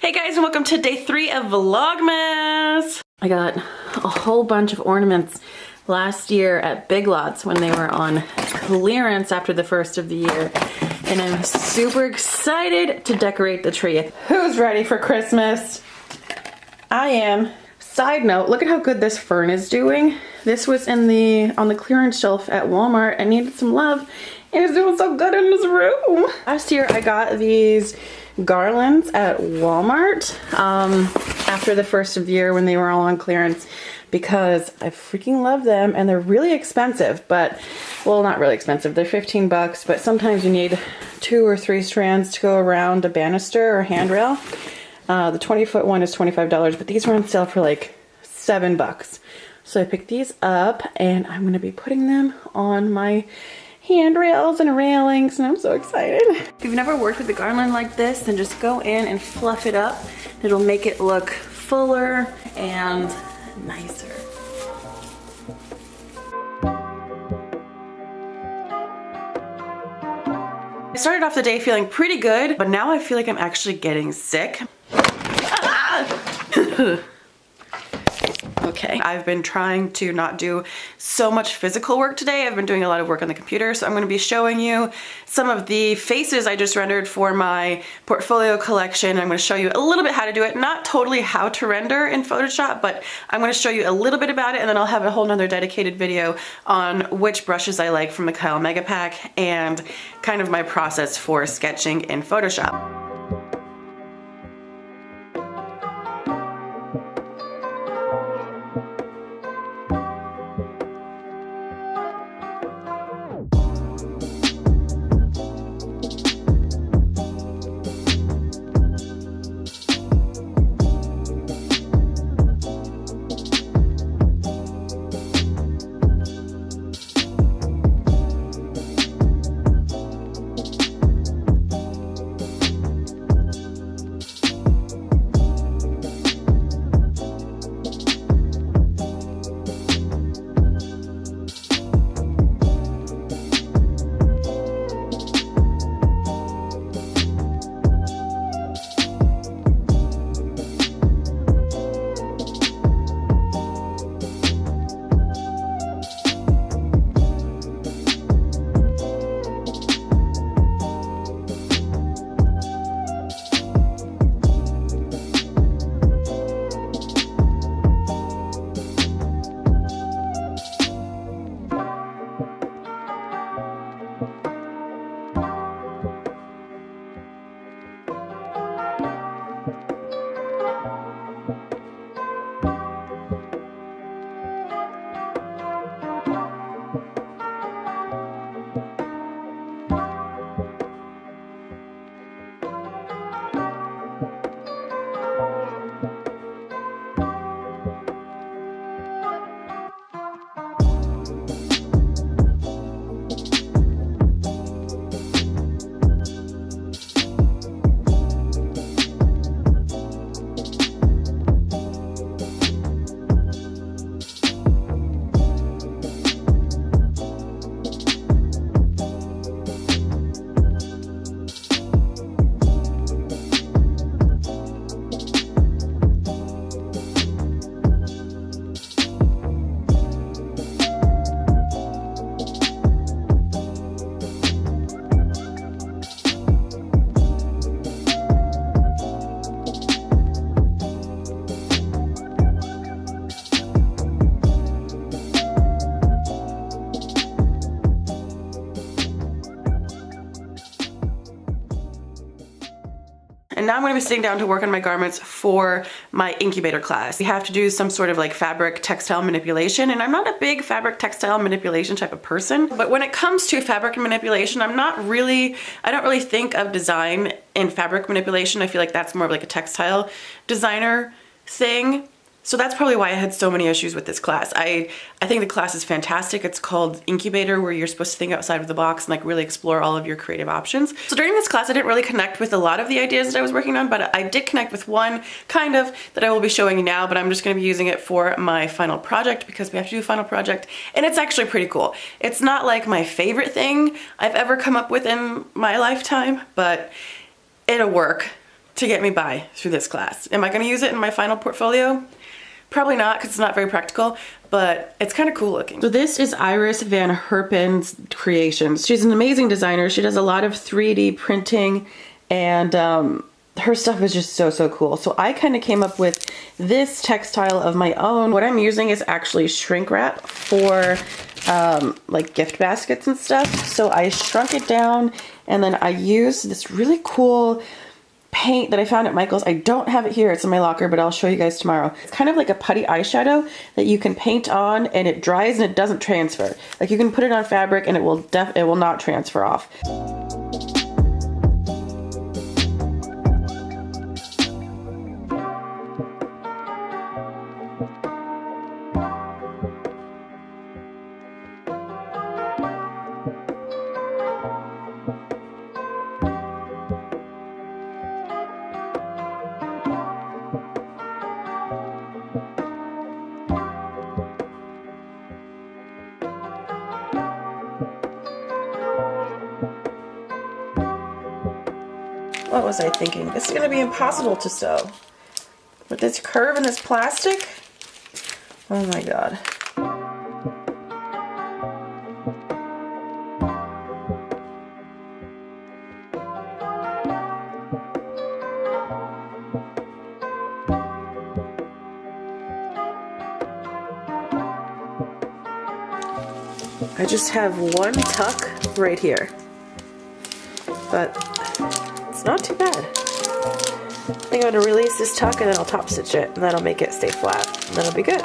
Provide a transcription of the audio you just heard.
Hey guys, and welcome to day 3 of Vlogmas. I got a whole bunch of ornaments last year at Big Lots when they were on clearance after the first of the year. And I'm super excited to decorate the tree. Who's ready for Christmas? I am. Side note, look at how good this fern is doing. This was on the clearance shelf at Walmart and needed some love. And it's doing so good in this room. Last year I got these Garlands at Walmart after the first of the year when they were all on clearance because I freaking love them, and they're really expensive, but, well, not really expensive. They're 15 bucks, but sometimes you need 2 or 3 strands to go around a banister or handrail. The 20-foot one is $25, but these were on sale for like 7 bucks. So I picked these up and I'm gonna be putting them on my handrails and railings, and I'm so excited. If you've never worked with a garland like this, then just go in and fluff it up. It'll make it look fuller and nicer. I started off the day feeling pretty good, but now I feel like I'm actually getting sick. Okay, I've been trying to not do so much physical work today. I've been doing a lot of work on the computer, so I'm going to be showing you some of the faces I just rendered for my portfolio collection. I'm going to show you a little bit how to do it, not totally how to render in Photoshop, but I'm going to show you a little bit about it, and then I'll have a whole nother dedicated video on which brushes I like from the Kyle Mega Pack and kind of my process for sketching in Photoshop. And now I'm going to be sitting down to work on my garments for my incubator class. We have to do some sort of like fabric textile manipulation, and I'm not a big fabric textile manipulation type of person, but when it comes to fabric manipulation, I don't really think of design in fabric manipulation. I feel like that's more of like a textile designer thing. So that's probably why I had so many issues with this class. I think the class is fantastic. It's called Incubator, where you're supposed to think outside of the box and like really explore all of your creative options. So during this class, I didn't really connect with a lot of the ideas that I was working on, but I did connect with one kind of that I will be showing you now, but I'm just gonna be using it for my final project because we have to do a final project, and it's actually pretty cool. It's not like my favorite thing I've ever come up with in my lifetime, but it'll work to get me by through this class. Am I going to use it in my final portfolio? Probably not, because it's not very practical, but it's kind of cool looking. So this is Iris Van Herpen's creations. She's an amazing designer. She does a lot of 3D printing, and her stuff is just so cool. So I kind of came up with this textile of my own. What I'm using is actually shrink wrap for like gift baskets and stuff. So I shrunk it down, and then I used this really cool paint that I found at Michael's. I don't have it here, it's in my locker, but I'll show you guys tomorrow. It's kind of like a putty eyeshadow that you can paint on, and it dries and it doesn't transfer. Like, you can put it on fabric and it will not transfer off. What was I thinking? This is going to be impossible to sew. With this curve and this plastic? Oh my god. I just have one tuck right here. But it's not too bad. I think I'm going to release this tuck and then I'll top stitch it, and that'll make it stay flat, and that'll be good.